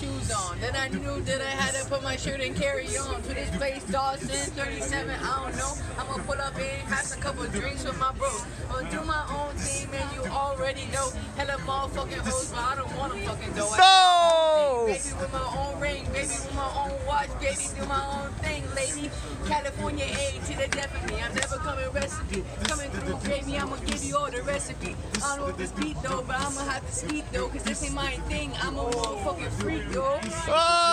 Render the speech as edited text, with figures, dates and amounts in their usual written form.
shoes on. Then I knew that I had to put my shirt and carry on to this place, Dawson 37. I don't know. I'ma pull up in, have a couple drinks with my bros. I'ma do my own thing, man. You already know. Hella motherfucking hoes, but I don't want them fucking though. No! Baby with my own ring, baby with my own watch, baby do my own thing, lady. California A to the death of me. I'm never coming recipe. Coming through, baby, I'ma give you all the recipe. I don't know if this beat though, but I'ma have to speak though, cause this ain't my thing. I'm a motherfucking freak, yo. Oh!